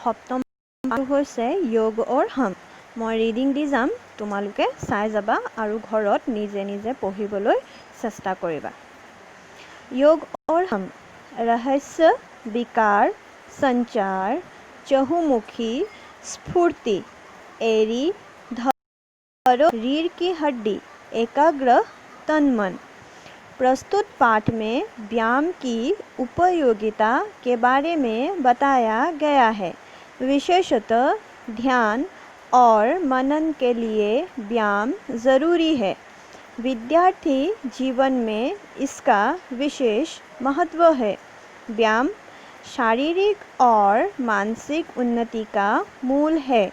সপ্তম হৈছে যোগ और हम। মই ৰিডিং দি যাম, তোমালোকে চাই যাবা আৰু ঘৰত নিজে নিজে পঢ়িবলৈ চেষ্টা কৰিবা। योग और हम रहस्य, विकार, संचार, चहुमुखी, स्फूर्ति, एरी, धरो, रीढ़ की हड्डी, एकाग्र, तन मन। प्रस्तुत पाठ में व्यायाम की उपयोगिता के बारे में बताया गया है। विशेषतः ध्यान और मनन के लिए व्यायाम ज़रूरी है। विद्यार्थी जीवन में इसका विशेष महत्व है। व्यायाम शारीरिक और मानसिक उन्नति का मूल है।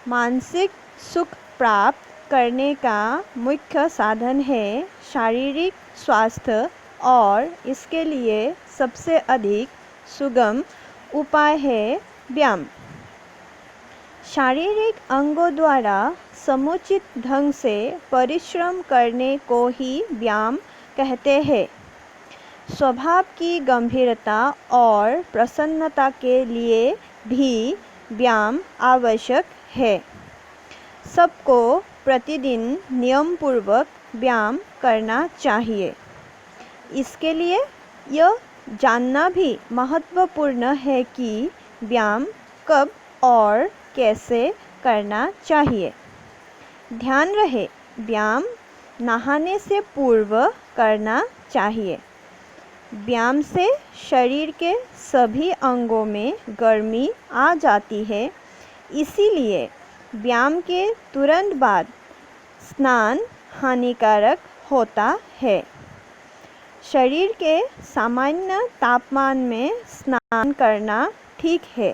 मानसिक सुख प्राप्त करने का मुख्य साधन है। शारीरिक स्वास्थ्य और इसके लिए सबसे अधिक सुगम उपाय है व्यायाम। शारीरिक अंगों द्वारा समुचित ढंग से परिश्रम करने को ही व्यायाम कहते हैं। स्वभाव की गंभीरता और प्रसन्नता के लिए भी व्यायाम आवश्यक है। सबको प्रतिदिन नियमपूर्वक व्यायाम करना चाहिए। इसके लिए यह जानना भी महत्वपूर्ण है कि व्यायाम कब और कैसे करना चाहिए। ध्यान रहे, व्यायाम नहाने से पूर्व करना चाहिए। व्यायाम से शरीर के सभी अंगों में गर्मी आ जाती है, इसीलिए व्यायाम के तुरंत बाद स्नान हानिकारक होता है। शरीर के सामान्य तापमान में स्नान करना ठीक है।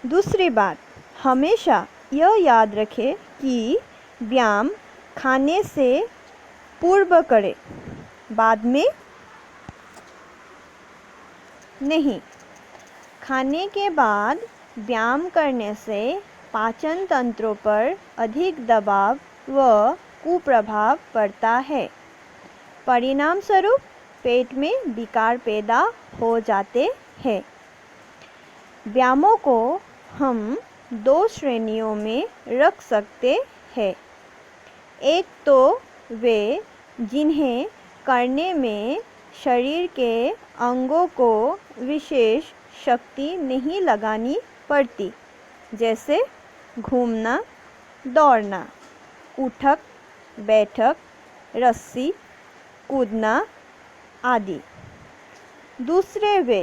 दूसरी बात, हमेशा यह याद रखें कि व्यायाम खाने से पूर्व करें, बाद में नहीं। खाने के बाद व्यायाम करने से पाचन तंत्रों पर अधिक दबाव व कुप्रभाव पड़ता है। परिणाम स्वरूप पेट में विकार पैदा हो जाते हैं। व्यायामों को हम दो श्रेणियों में रख सकते हैं। एक तो वे जिन्हें करने में शरीर के अंगों को विशेष शक्ति नहीं लगानी पड़ती, जैसे घूमना, दौड़ना, उठक बैठक, रस्सी कूदना आदि। दूसरे वे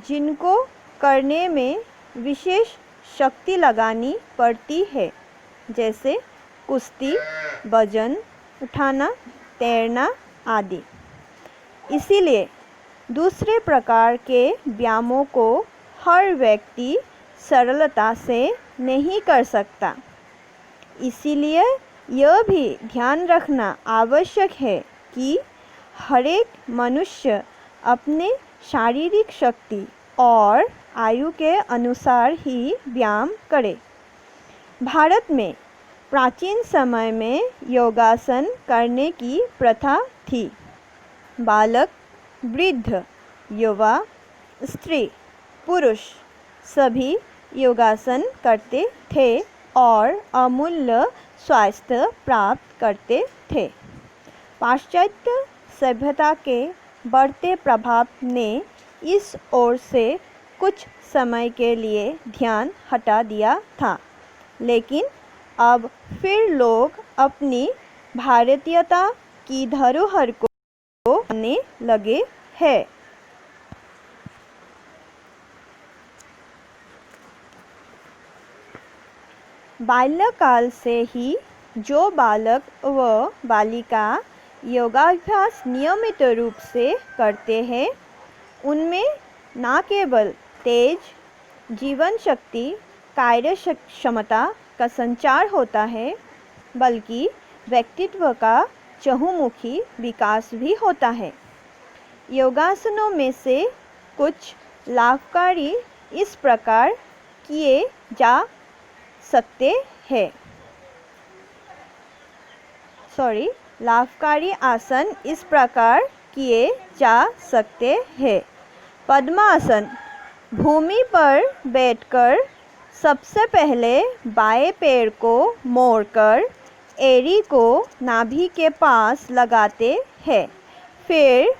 जिनको करने में विशेष शक्ति लगानी पड़ती है, जैसे कुश्ती, वजन उठाना, तैरना आदि। इसीलिए दूसरे प्रकार के व्यायामों को हर व्यक्ति सरलता से नहीं कर सकता। इसीलिए यह भी ध्यान रखना आवश्यक है कि हरेक मनुष्य अपने शारीरिक शक्ति और आयु के अनुसार ही व्यायाम करे। भारत में प्राचीन समय में योगासन करने की प्रथा थी। बालक, वृद्ध, युवा, स्त्री, पुरुष सभी योगासन करते थे और अमूल्य स्वास्थ्य प्राप्त करते थे। पाश्चात्य सभ्यता के बढ़ते प्रभाव ने इस ओर से कुछ समय के लिए ध्यान हटा दिया था, लेकिन अब फिर लोग अपनी भारतीयता की धरोहर को मानने लगे हैं। बाल्यकाल से ही जो बालक व बालिका योगाभ्यास नियमित रूप से करते हैं, उनमें न केवल तेज जीवन शक्ति, कार्य क्षमता का संचार होता है, बल्कि व्यक्तित्व का चहुमुखी विकास भी होता है। योगासनों में से कुछ लाभकारी इस प्रकार किए जा सकते हैं। लाभकारी आसन इस प्रकार किए जा सकते हैं। पद्मासन भूमि पर बैठकर सबसे पहले बाएं पैर को मोड़कर एड़ी को नाभि के पास लगाते हैं। फिर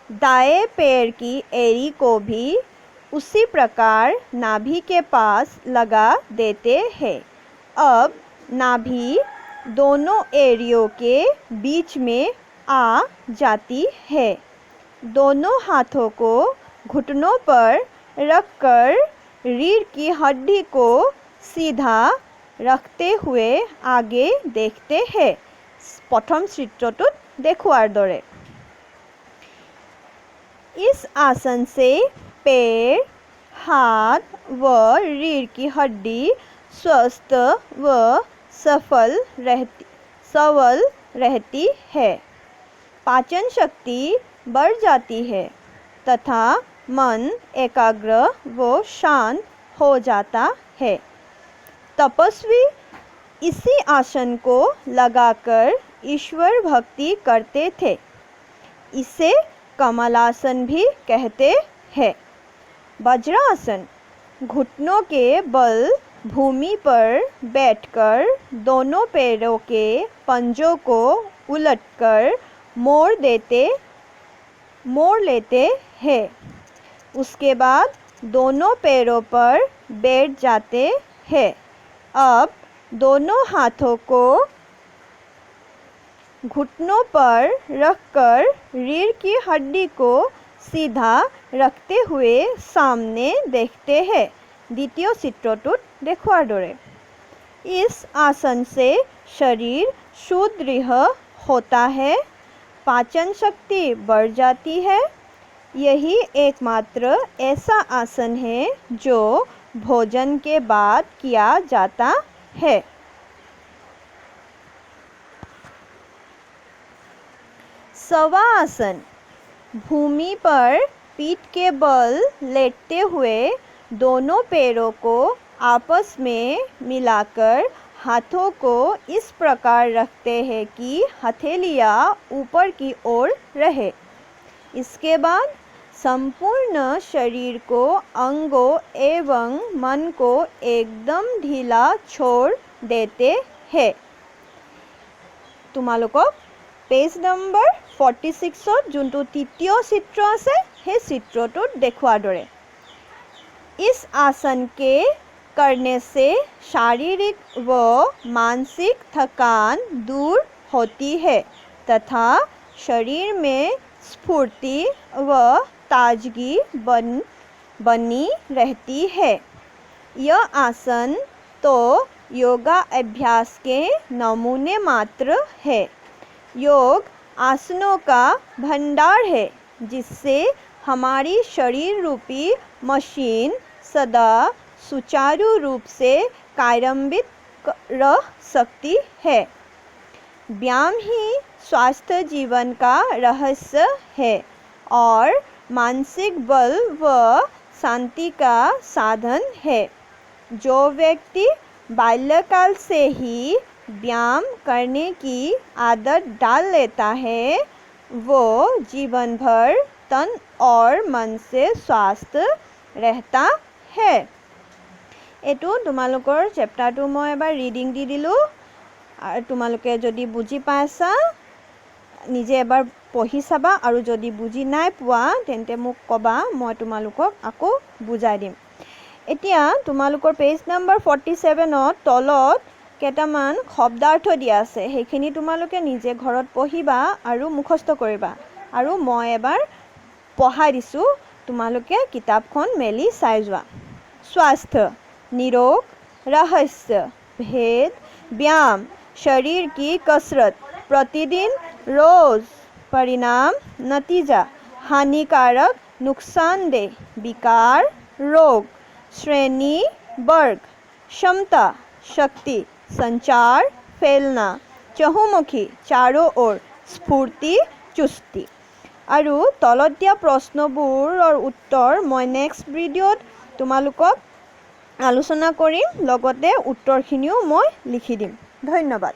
दाएं पैर की एड़ी को भी उसी प्रकार नाभि के पास लगा देते हैं। अब नाभि दोनों एड़ियों के बीच में आ जाती है। दोनों हाथों को घुटनों पर रखकर रीढ़ की हड्डी को सीधा रखते हुए आगे देखते हैं। प्रथम चित्रटुत देखुवार दरे। इस आसन से पैर, हाथ व रीढ़ की हड्डी स्वस्थ व सबल रहती है। पाचन शक्ति बढ़ जाती है तथा मन एकाग्र व शांत हो जाता है। तपस्वी इसी आसन को लगाकर ईश्वर भक्ति करते थे। इसे कमलासन भी कहते हैं। वज्रासन घुटनों के बल भूमि पर बैठकर दोनों पैरों के पंजों को उलटकर मोड़ लेते हैं। उसके बाद दोनों पैरों पर बैठ जाते हैं। अब दोनों हाथों को घुटनों पर रखकर रीढ़ की हड्डी को सीधा रखते हुए सामने देखते हैं। द्वितीय चित्रटुत देखुवार दरे। इस आसन से शरीर सुदृढ़ होता है, पाचन शक्ति बढ़ जाती है। यही एकमात्र ऐसा आसन है जो भोजन के बाद किया जाता है। शवासन भूमि पर पीठ के बल लेटते हुए दोनों पैरों को आपस में मिलाकर हाथों को इस प्रकार रखते हैं कि हथेलियां ऊपर की ओर रहे। इसके बाद संपूर्ण शरीर को, अंगों एवं मन को एकदम ढीला छोड़ देते हैं। तुम्हालोকক पेज नम्बर 46 जोंटो तृतीय चित्र आछे हे चित्रटुत देखुवार दरे। इस आसन के करने से शारीरिक व मानसिक थकान दूर होती है तथा शरीर में स्फूर्ति व ताजगी बनी रहती है। यह आसन तो योगा अभ्यास के नमूने मात्र है। योग आसनों का भंडार है जिससे हमारी शरीर रूपी मशीन सदा सुचारू रूप से कार्यान्वित रह सकती है। व्यायाम ही स्वस्थ जीवन का रहस्य है और मानसिक बल व शांति का साधन है। जो व्यक्ति बाल्यकाल से ही व्यायाम करने की आदत डाल लेता है वो जीवन भर तन और मन से स्वस्थ रहता है। एटू तुम्हालोकर चेप्टारटू मैं एबार रीडिंग दी दिलु और तुम्हालोके जदि बुझी पाइसा निजे एबार पढ़ी चाबा और जदि बुझी नाइ पोवा तेन्ते मोक कबा, मैं तुम्हालोকক आको बुझाइ दिम। एतिया तुम्हालोकर पेज नम्बर 47 तলত केटामान शब्दार्थ दिया आछे, हेइखिनि तुम्हालोके निजे घरत पढ़िबा और मुखस्थ करिबा और मैं एबार पढ़ाइ दिसु, तुम्हालोके किताबखन मेली चाइ जोआ। स्वास्थ्य, निरोग, रहस्य, भेद, व्यायाम, शरीर की कसरत, प्रतिदिन, रोज, परिणाम, नतीजा, हानिकारक, नुकसानदेह, विकार, रोग, श्रेणी, वर्ग, क्षमता, शक्ति, संचार, फैलना, चहुमुखी, चारों ओर, स्फूर्ति, चुस्ती। और तলত दिया प्रश्नबोर उत्तर मैं नेक्स्ट भिडिओत तुम्हालोকক आलोचना करिम, लगते उत्तरखिनिओ मैं लिखि दिम। धन्यवाद।